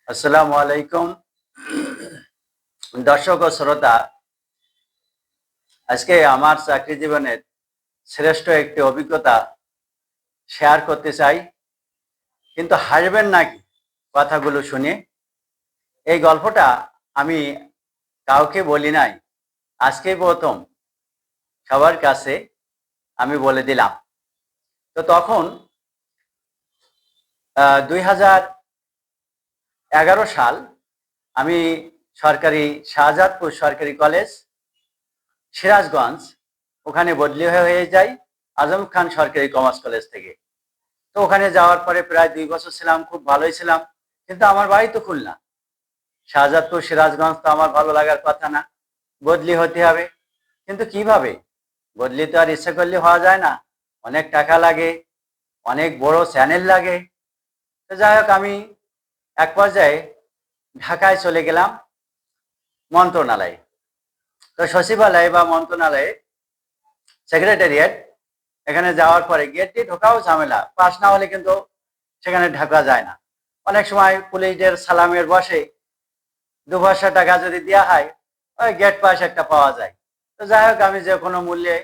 আসসালামু আলাইকুম দর্শক ও শ্রোতা। আজকে আমার চাকরি জীবনের শ্রেষ্ঠ একটি অভিজ্ঞতা শেয়ার করতে চাই, কিন্তু হাসবেন নাকি কথাগুলো শুনে। এই গল্পটা আমি কাউকে বলি নাই, আজকেই প্রথম সবার কাছে আমি বলে দিলাম। তো তখন 2011 সাল, আমি সরকারি শাহজাদপুর সরকারি কলেজ সিরাজগঞ্জ, ওখানে বদলি হয়ে যাই আজম খান সরকারি কমার্স কলেজ থেকে। তো ওখানে যাওয়ার পরে প্রায় 2 বছর ছিলাম, খুব ভালোই ছিলাম। কিন্তু আমার বাড়ি তো খুলনা, শাহজাদপুর সিরাজগঞ্জ তো আমার ভালো লাগার কথা না, বদলি হতে হবে। কিন্তু কিভাবে বদলি? তো আর ইচ্ছে করলে হওয়া যায় না, অনেক টাকা লাগে, অনেক বড় চ্যানেল লাগে। তো যাই হোক, আমি এক পর্যায়ে ঢাকায় চলে গেলাম মন্ত্রণালয়ে। তো সচিবালয় বা মন্ত্রণালয়ে সেক্রেটারিয়েট, এখানে যাওয়ার পরে গেট দিয়ে ঢোকাও ঝামেলা, পাস না হলে কিন্তু সেখানে ঢাকা যায় না। অনেক সময় পুলিশদের সালামের বসে 200 টাকা যদি দেওয়া হয়, ওই গেট পাস একটা পাওয়া যায়। তো যাই হোক, আমি যে কোনো মূল্যে,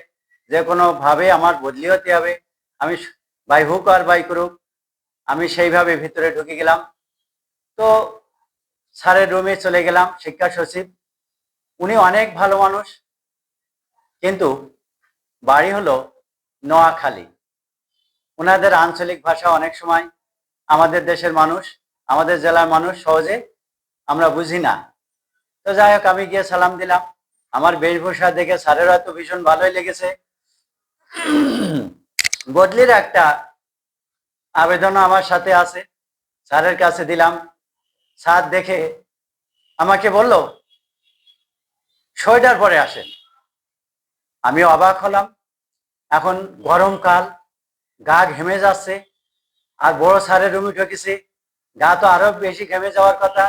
যে কোনো ভাবে আমার বদলি হতে হবে। আমি by hook or by crook আমি সেইভাবে ভিতরে ঢুকে গেলাম। তো স্যারের রুমে চলে গেলাম, শিক্ষা সচিব, উনি অনেক ভালো মানুষ, কিন্তু বাড়ি হলো নোয়াখালী। ওনাদের আঞ্চলিক ভাষা অনেক সময় আমাদের দেশের মানুষ, আমাদের জেলার মানুষ সহজে আমরা বুঝি না। তো যাই হোক, আমি গিয়ে সালাম দিলাম। আমার বেশভূষা দেখে স্যারের হয়তো ভীষণ ভালোই লেগেছে। বদলির একটা আবেদনও আমার সাথে আছে, স্যারের কাছে দিলাম। স্যার দেখে আমাকে বলল, সোয়েটার পরে আসেন। আমি অবাক হলাম, এখন গরমকাল, গা ঘেমে যাচ্ছে, আর বড় স্যারের রুমে ঢুকেছি, গা তো আরো বেশি ঘেমে যাওয়ার কথা,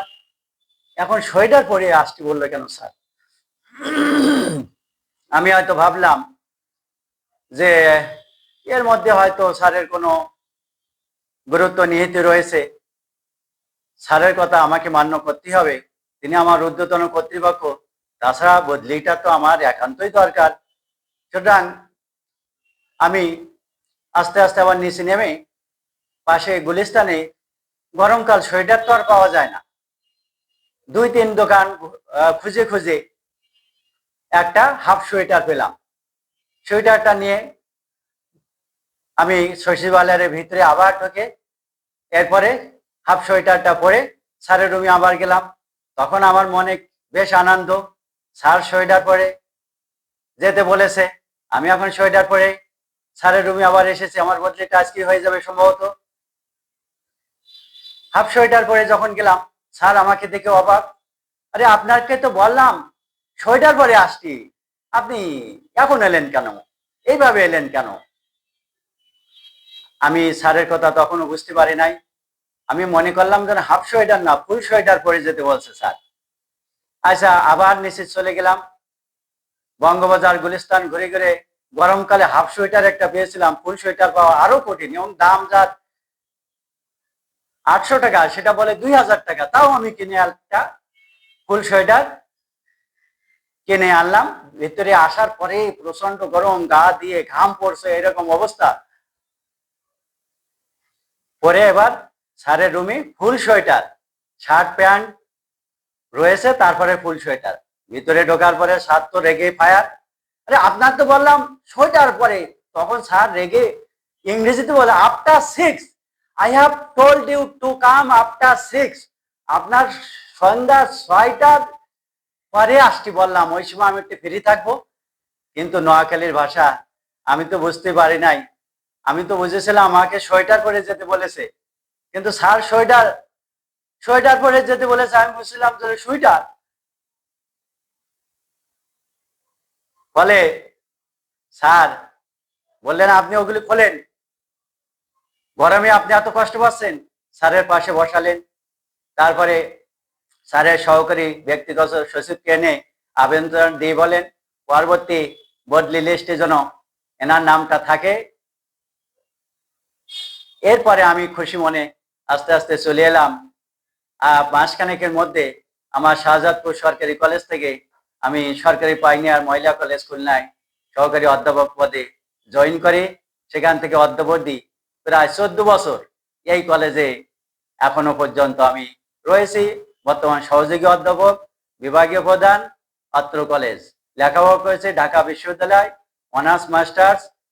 এখন সোয়েটার পরে আসতে বললো কেন স্যার? আমি হয়তো ভাবলাম যে এর মধ্যে হয়তো স্যারের কোনো গুরুত্ব নিহিত রয়েছে, স্যারের কথা আমাকে মান্য করতে হবে, তিনি আমার ঊর্ধ্বতন কর্তৃপক্ষ, তাছাড়া বদলিটা তো আমার একান্তই দরকার। সুতরাং আমি আস্তে আস্তে আবার নিচে নেমে পাশে গুলিস্তানে, গরমকাল সোয়েটার তো আর পাওয়া যায় না, 2-3 দোকান খুঁজে খুঁজে একটা হাফ সোয়েটার পেলাম। সোয়েটারটা নিয়ে আমি সচিবালয়ের ভিতরে আবার ঢুকে, এরপরে হাফ সোয়েটারটা পরে স্যারের রুমে আবার গেলাম। তখন আমার মনে বেশ আনন্দ, স্যার সোয়েটার পরে যেতে বলেছে, আমি এখন সোয়েটার পরে স্যারের রুমে আবার এসেছি, আমার বদলিটা আজকে হয়ে যাবে সম্ভবত। হাফ সোয়েটার পরে যখন গেলাম, স্যার আমাকে দেখে অবাক, আরে আপনাকে তো বললাম সোয়েটার পরে আসছি, আপনি এখন এলেন কেন, এইভাবে এলেন কেন? আমি স্যারের কথা তখনও বুঝতে পারি নাই, আমি মনে করলাম যেন হাফ সোয়েটার না ফুল সোয়েটার পরে যেতে বলছে স্যার। আচ্ছা, আবার নিচে চলে গেলাম, বঙ্গবাজার গুলিস্তান ঘুরে ঘুরে গরমকালে হাফ সোয়েটার একটা পেয়েছিলাম, ফুল সোয়েটার পাওয়া আরো কঠিন, এবং দাম যার 800 টাকা, সেটা বলে 2000 টাকা। তাও আমি কিনে একটা ফুল সোয়েটার কিনে আনলাম। ভিতরে আসার পরে প্রচন্ড গরম, গা দিয়ে ঘাম পড়ছে, এরকম অবস্থা। পরে এবার স্যারের রুমে ফুল সোয়েটার, শার্ট প্যান্ট রয়েছে, তারপরে ফুল সোয়েটার। ভিতরে ঢোকার পরে স্যার তো রেগে ফায়ার, আরে আপনার তো বললাম সোয়েটার পরে। তখন স্যার রেগে ইংরেজিতে বলে, after 6, I have told you to come after 6, আপনার সন্ধ্যা 6টার পরে আসছি বললাম, ওই সময় আমি একটু ফ্রি থাকবো। কিন্তু নোয়াখালীর ভাষা আমি তো বুঝতে পারি নাই, আমি তো বুঝেছিলাম আমাকে সোয়েটার পরে যেতে বলেছে, কিন্তু স্যার সোয়েটার সোয়েটার পরে যেতে বলেছে, আমি বুঝছিলাম যে সোয়েটার। ফলে স্যার বললেন, আপনি ওগুলি খোলেন, গরমে আপনি এত কষ্ট পাচ্ছেন। স্যারের পাশে বসালেন, তারপরে স্যারের সহকারী ব্যক্তিগত সচিবকে এনে আবেদন দিয়ে বলেন, পরবর্তী বদলি লিস্টে যেন এনার নামটা থাকে। এরপরে আমি খুশি মনে আস্তে আস্তে চলে এলাম। মাসখানেকের মধ্যে আমার শাহজাদপুর সরকারি কলেজ থেকে আমি সরকারি পাইনিয়ার মহিলা কলেজ খুলনায় সহকারী অধ্যাপক পদে জয়েন করি। সেখান থেকে অদ্যাবধি প্রায় 14 বছর এই কলেজে এখনো পর্যন্ত আমি রয়েছি। বর্তমান সহযোগী অধ্যাপক, বিভাগীয় প্রধান, ছাত্র কলেজ। লেখাপড়া করেছি ঢাকা বিশ্ববিদ্যালয়, অনার্স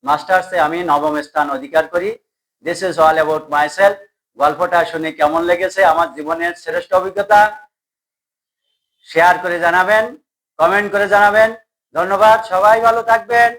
মাস্টার্সে আমি নবম স্থান অধিকার করি। This is all about my self. গল্পটা শুনে কেমন লেগেছে, আমার জীবনের শ্রেষ্ঠ অভিজ্ঞতা, শেয়ার করে জানাবেন, কমেন্ট করে জানাবেন। ধন্যবাদ, সবাই ভালো থাকবেন।